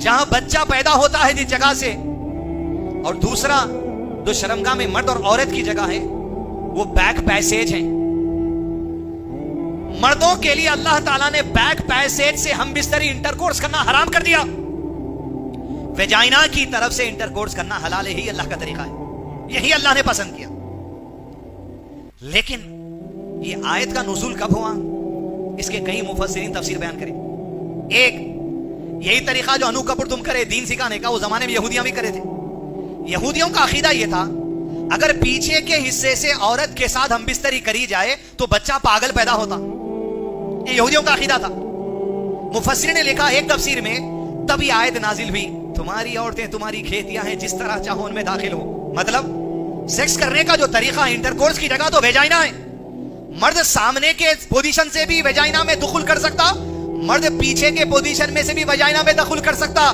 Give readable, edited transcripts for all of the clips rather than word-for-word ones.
جہاں بچہ پیدا ہوتا ہے جس جگہ سے، اور دوسرا جو شرمگاہ میں مرد اور عورت کی جگہ ہے وہ بیک پیسیج ہے. مردوں کے لیے اللہ تعالیٰ نے بیک پیسیج سے ہم بستری انٹرکورس کرنا حرام کر دیا. ویجائنا کی طرف سے انٹرکورس کرنا حلال ہے، یہی اللہ کا طریقہ ہے، یہی اللہ نے پسند کیا. لیکن یہ آیت کا نزول کب ہوا؟ اس کے کئی مفسرین تفسیر بیان کریں. ایک یہی طریقہ جو انو کپڑ تم کرے دین سکھانے کا، وہ زمانے میں یہودیاں بھی کرے تھے. یہودیوں کا عقیدہ یہ تھا اگر پیچھے کے حصے سے عورت کے ساتھ ہم بستری کری جائے تو بچہ پاگل پیدا ہوتا. یہ یہودیوں کا عقیدہ تھا. مفسرین نے لکھا ایک تفسیر میں تب یہ آیت نازل ہوئی، تمہاری عورتیں تمہاری کھیتیاں ہیں، جس طرح چاہو ان میں داخل ہو. مطلب سیکس کرنے کا جو طریقہ ہے انٹرکورس کی جگہ تو ویجائنا ہے. مرد سامنے کے پوزیشن سے بھی ویجائنا میں دخول کر سکتا، مرد پیچھے کے پوزیشن میں سے بھی ویجائنا میں دخول کر سکتا.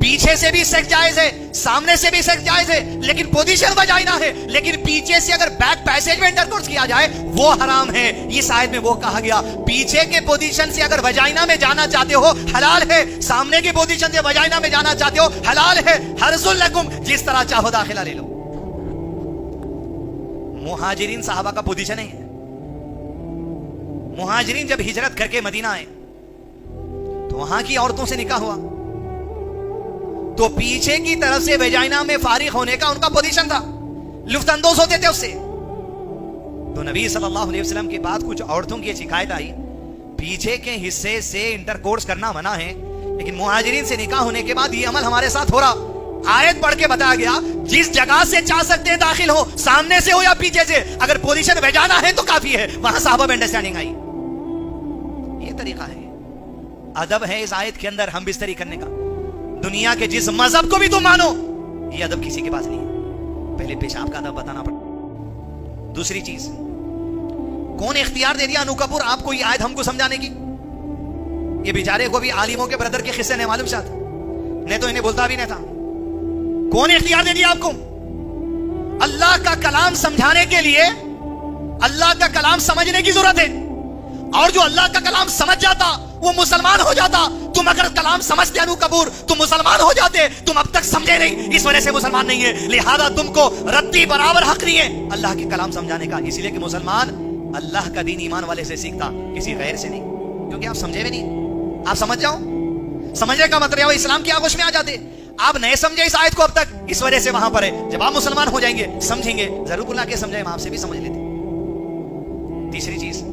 پیچھے سے بھی سیکس جائز ہے، سامنے سے بھی سیکس جائز ہے، لیکن پوزیشن ویجائنا ہے. لیکن پیچھے سے اگر بیک پیسیج میں انٹرکورس کیا جائے وہ حرام ہے. اس آیت میں وہ کہا گیا پیچھے کے پوزیشن سے اگر ویجائنا میں جانا چاہتے ہو حلال ہے، سامنے کے پوزیشن سے ویجائنا میں جانا چاہتے ہو حلال ہے. حرث لکم، جس طرح چاہو داخلہ لے لو. مہاجرین صحابہ کا پوزیشن ہے. مہاجرین جب ہجرت کر کے مدینہ آئے تو وہاں کی عورتوں سے نکاح ہوا تو پیچھے کی طرف سے ویجائنا میں فارغ ہونے کا ان کا پوزیشن تھا، لطف اندوز ہوتے تھے اس سے. تو نبی صلی اللہ علیہ وسلم کے بعد کچھ عورتوں کی شکایت آئی پیچھے کے حصے سے انٹرکورس کرنا منع ہے، لیکن مہاجرین سے نکاح ہونے کے بعد یہ عمل ہمارے ساتھ ہو رہا. آیت پڑھ کے بتایا گیا جس جگہ سے چاہ سکتے ہیں داخل ہو، سامنے سے ہو یا پیچھے سے، اگر پوزیشن ویجانا ہے تو کافی ہے. وہاں صحابہ میں انڈرسٹینڈنگ آئی. یہ طریقہ ہے، ادب ہے اس آیت کے اندر ہم بستری کرنے کا. دنیا کے جس مذہب کو بھی تم مانو یہ ادب کسی کے پاس نہیں ہے. پہلے پیشاب کا ادب بتانا پڑتا. دوسری چیز، کون اختیار دے دیا انو کپور آپ کو یہ آیت ہم کو سمجھانے کی؟ یہ بیچارے کو بھی عالموں کے بردر کے قصے نہیں معلوم شاید، نہیں تو انہیں بولتا بھی نہیں تھا. کون اختیار دے دیا آپ کو؟ اللہ کا کلام سمجھانے کے لیے اللہ کا کلام سمجھنے کی ضرورت ہے، اور جو اللہ کا کلام سمجھ جاتا وہ مسلمان ہو جاتا. تم اگر کلام سمجھتے انو کپور تم مسلمان ہو جاتے، تم اب تک سمجھے نہیں، اس وجہ سے مسلمان نہیں ہے. لہذا تم کو ردی برابر حق نہیں ہے اللہ کے کلام سمجھانے کا، اس لیے کہ مسلمان اللہ کا دین ایمان والے سے سیکھتا، کسی غیر سے نہیں. کیونکہ آپ سمجھے بھی نہیں. آپ سمجھ جاؤ، سمجھنے کا مطلب اسلام کی آغوش میں آ جاتے. آپ نہیں سمجھے اس آیت کو اب تک، اس وجہ سے وہاں پر ہے. جب آپ مسلمان ہو جائیں گے سمجھیں گے، ضرور بلا کے سمجھائیں، ہم آپ سے بھی سمجھ لیتے. تیسری چیز،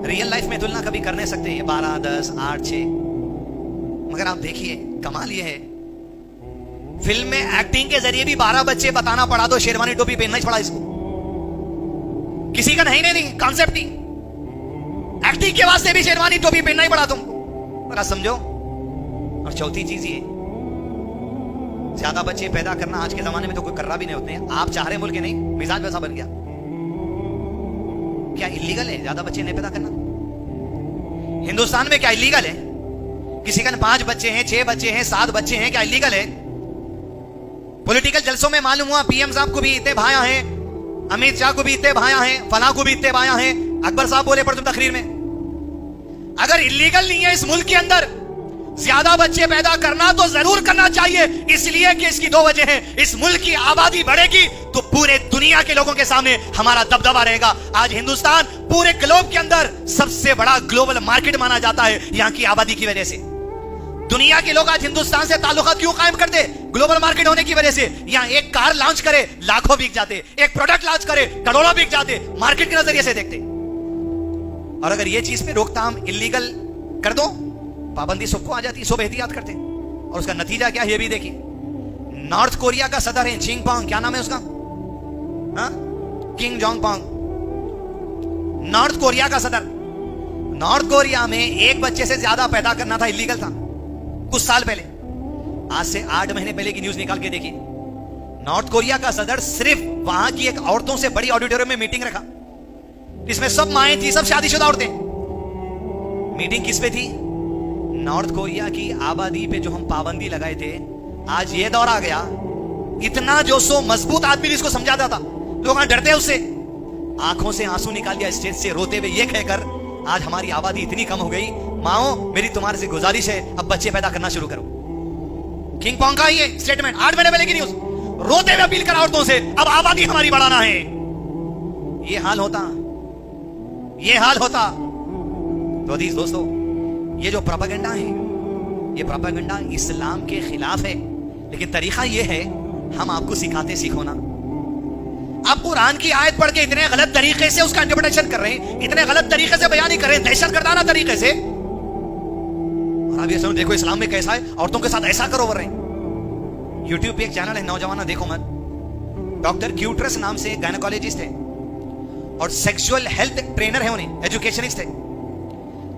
ریئل لائف میں تلنا کبھی کر نہیں سکتے، یہ 12 10 8 6، مگر آپ دیکھیے کمال یہ ہے فلم میں ایکٹنگ کے ذریعے بھی 12 بچے بتانا پڑا تو شیروانی ٹوپی پہننا ہی پڑا اس کو. کسی کا نہیں کانسیپٹ نہیں، ایکٹنگ کے واسطے بھی شیروانی ٹوپی پہننا ہی پڑا تم کو. ذرا سمجھو. اور چوتھی چیز یہ، زیادہ بچے پیدا کرنا آج کے زمانے میں تو کوئی کر رہا بھی نہیں ہوتے ہیں. آپ چاہ رہے ملک نہیں، مزاج ویسا بن گیا. کیا اللیگل ہے زیادہ بچے نہیں پیدا کرنا؟ ہندوستان میں کیا اللیگل ہے؟ کسی کا 5 بچے ہیں، 6 بچے ہیں، 7 بچے ہیں، کیا اللیگل ہے؟ پولیٹیکل جلسوں میں معلوم ہوا پی ایم صاحب کو بھی اتنے بھائیاں ہیں، امیت شاہ کو بھی اتنے بھائیاں ہیں، فلاں کو بھی اتنے بھائیاں ہیں. اکبر صاحب بولے پڑ تم تقریر میں، اگر اللیگل نہیں ہے اس ملک کے اندر زیادہ بچے پیدا کرنا تو ضرور کرنا چاہیے، اس لیے کہ اس کی 2 وجہ ہیں. اس ملک کی آبادی بڑھے گی تو پورے دنیا کے لوگوں کے سامنے ہمارا دبدبا رہے گا. آج ہندوستان پورے گلوب کے اندر سب سے بڑا گلوبل مارکیٹ مانا جاتا ہے یہاں کی آبادی کی وجہ سے. دنیا کے لوگ آج ہندوستان سے تعلقات کیوں قائم کرتے؟ گلوبل مارکیٹ ہونے کی وجہ سے. یہاں ایک کار لانچ کرے لاکھوں بک جاتے، ایک پروڈکٹ لانچ کرے کروڑوں بک جاتے، مارکیٹ کے نظریے سے دیکھتے. اور اگر یہ چیز پہ روک تھام اللیگل کر دو، پابندی سب کو آ جاتی، سب احتیاط کرتے. اور اس کا نتیجہ کیا ہے یہ بھی دیکھیے. نارتھ کوریا کا صدر ہے چنگ پانگ، کیا نام ہے اس کا؟ کنگ جونگ پانگ، نارتھ کوریا کا صدر. نارتھ کوریا میں ایک بچے سے زیادہ پیدا کرنا تھا اللیگل تھا کچھ سال پہلے. آج سے 8 مہینے پہلے کی نیوز نکال کے دیکھیے. نارتھ کوریا کا صدر صرف وہاں کی ایک عورتوں سے بڑی آڈیٹوریم میں میٹنگ رکھا، جس میں سب مائیں تھی، سب شادی شدہ عورتیں. میٹنگ کس پہ تھی؟ نارتھ کوریا کی آبادی پہ جو ہم پابندی لگائے تھے. آج یہ دور آ گیا، اتنا جو سو مضبوط آدمی جس کو سمجھاتا تھا، لوگ ڈرتے اس سے. آنکھوں سے آنسو نکال دیا اسٹیج سے روتے ہوئے یہ کہہ کر آج ہماری آبادی اتنی کم ہو گئی، ماؤں میری تمہارے سے گزارش ہے اب بچے پیدا کرنا شروع کرو۔ کنگ پونگ کا یہ سٹیٹمنٹ 8 مہینے پہلے کی نیوز، روتے ہوئے اپیل کرا عورتوں سے اب آبادی ہماری بڑھانا ہے۔ یہ حال ہوتا تو عزیز دوستو، یہ جو پروپیگنڈا ہے، یہ پروپیگنڈا اسلام کے خلاف ہے، لیکن طریقہ یہ ہے ہم آپ کو سکھاتے سیکھو نا۔ آپ قرآن کی آیت پڑھ کے اتنے غلط طریقے سے اس کا انٹرپریٹیشن کر رہے ہیں، اتنے غلط طریقے سے بیان کر رہے ہیں، دہشت گردانہ طریقے سے، اور آپ یہ سنو دیکھو اسلام میں کیسا ہے، عورتوں کے ساتھ ایسا کرو بول رہے ہیں۔ یوٹیوب پہ ایک چینل ہے نوجوانہ دیکھو مت، ڈاکٹر کیوٹرس نام سے گائنیکولوجسٹ ہے اور سیکسول ہیلتھ ٹرینر ہے، انہیں ایجوکیشنسٹ ہے۔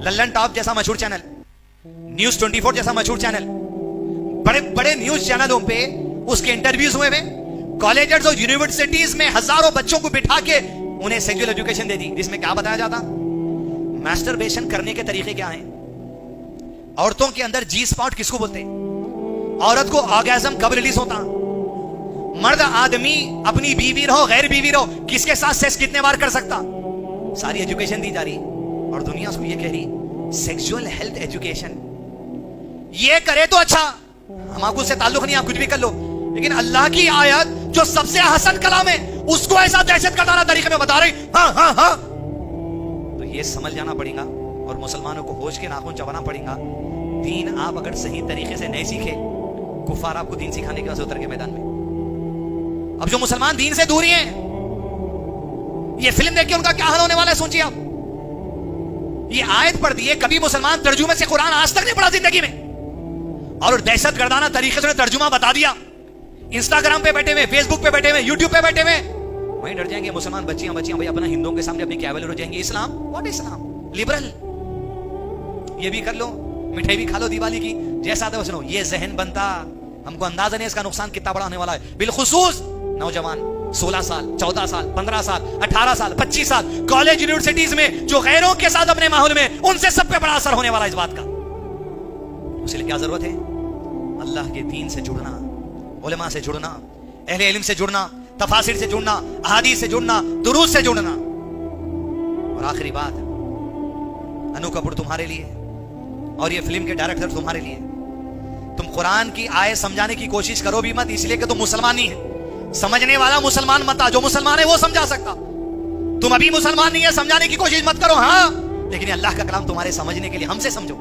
لندن ٹاپ جیسا مشہور چینل، نیوز 24 جیسا مشہور چینل، بڑے بڑے نیوز چینلوں پہ اس کے انٹرویوز ہوئے ہیں۔ کالجز اور یونیورسٹیز میں ہزاروں بچوں کو بٹھا کے انہیں سیکسول ایجوکیشن دے دی، جس میں کیا بتایا جاتا، میسٹربیشن کرنے کے طریقے کیا ہیں، عورتوں کے اندر جی اسپاٹ کس کو بولتے ہیں، عورت کو آرگازم کب ریلیز ہوتا، مرد آدمی اپنی بیوی رہو غیر بیوی رہو کس کے ساتھ سیکس کتنے بار کر سکتا، ساری ایجوکیشن دی جا رہی، اور دنیا اس کو یہ کہہ رہی سیکسول ہیلتھ ایجوکیشن۔ یہ کرے تو اچھا، ہم آپ کو سے تعلق نہیں، آپ کچھ بھی کر لو، لیکن اللہ کی آیت جو سب سے حسن کلام ہے اس کو ایسا دہشت گردانہ طریقے میں بتا رہی، ہاں تو یہ سمجھ جانا پڑے گا اور مسلمانوں کو ہوش کے ناخن چبانا پڑے گا۔ دین آپ اگر صحیح طریقے سے نہیں سیکھے، کفار آپ کو دین سکھانے کے واسطے اتر کے میدان میں۔ اب جو مسلمان دین سے دوری ہیں، یہ فلم دیکھ کے ان کا کیا حال ہونے والا ہے سوچیے آپ۔ یہ آیت پڑھ دی ہے، کبھی مسلمان ترجمے سے قرآن آج تک نہیں پڑھا زندگی میں، اور دہشت گردانہ طریقے سے ترجمہ بتا دیا، انسٹاگرام پہ بیٹھے ہوئے، فیس بک پہ بیٹھے ہوئے، یوٹیوب پہ بیٹھے ہوئے، وہیں ڈر جائیں گے مسلمان بچیاں بھائی اپنا ہندوؤں کے سامنے اپنی کیولر ہو جائیں گے۔ اسلام واٹ اسلام، لبرل، یہ بھی کر لو، مٹھائی بھی کھا لو دیوالی کی، جیسا تھا سنو، یہ ذہن بنتا، ہم کو اندازہ نہیں اس کا نقصان کتنا بڑا ہونے والا ہے۔ بالخصوص نوجوان 16 سال 14 سال 15 سال 18 سال 25 سال کالج یونیورسٹیز میں جو غیروں کے ساتھ اپنے ماحول میں، ان سے سب پہ بڑا اثر ہونے والا ہے اس بات کا۔ اس لیے کیا ضرورت ہے، اللہ کے دین سے جڑنا، علماء سے جڑنا، اہل علم سے جڑنا، تفاسیر سے جڑنا، احادیث سے جڑنا، دروس سے جڑنا۔ اور آخری بات، انو کپور تمہارے لیے اور یہ فلم کے ڈائریکٹر تمہارے لیے، تم قرآن کی آیت سمجھانے کی کوشش کرو بھی مت، اس لیے کہ تم مسلمان نہیں ہے، سمجھنے والا مسلمان مت آ، جو مسلمان ہے وہ سمجھا سکتا، تم ابھی مسلمان نہیں ہے، سمجھانے کی کوشش مت کرو، ہاں لیکن اللہ کا کلام تمہارے سمجھنے کے لیے ہم سے سمجھو،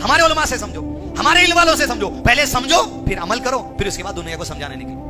ہمارے علماء سے سمجھو، ہمارے علم والوں سے سمجھو، پہلے سمجھو پھر عمل کرو، پھر اس کے بعد دنیا کو سمجھانے نکلو۔